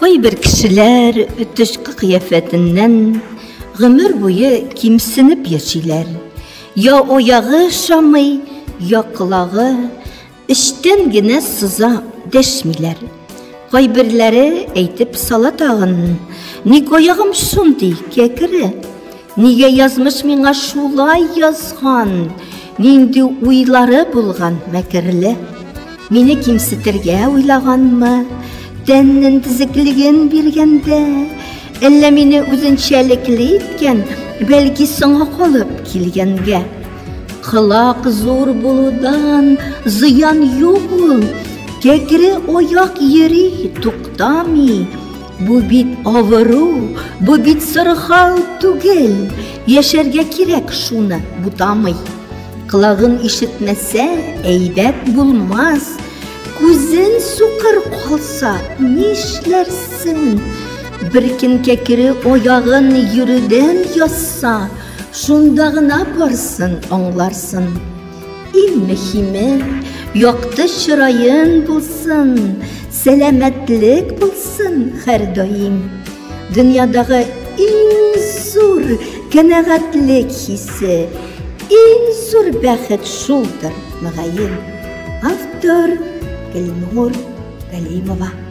Кайбер кешеләр тышкы кыяфәтеннән гомер буе кимсенеп яшиләр. Я аягы шамый, я колагы, эштән генә сыза, дәшмиләр. Кайберләре әйтеп сала тагын: ник аягым шундый кәкре? Нигә язмыш миңа шулай язган? Нинди уйлары булган мәкерле? Мине кимсетергә уйлаганмы? Тәннең тизеклеген биргәндә, әллә мине үзенчәлекле иткән, бәлки соңга калып килгәнгә. Кылак зур булудан зыян юк ул, кәкре аяк йөри туктамый. Бу бит авыру, бу бит сырхау түгел, яшәргә кирәк шуны бутамый. Кылагын ишетмәсә, әйбәт булмас. Күзен сукыр калса, нишләрсең? Бер көн кәкре аягын йөрүдән язса, шунда гына барсын, аңларсың. Иң мөһиме, якты чырайың булсын, сәламәтлек булсын һәр даим. Дөньядагы иң зур канәгатьлек хисе, иң зур бәхет шулдыр, мөгаен. Автор Гөлнур Галимова.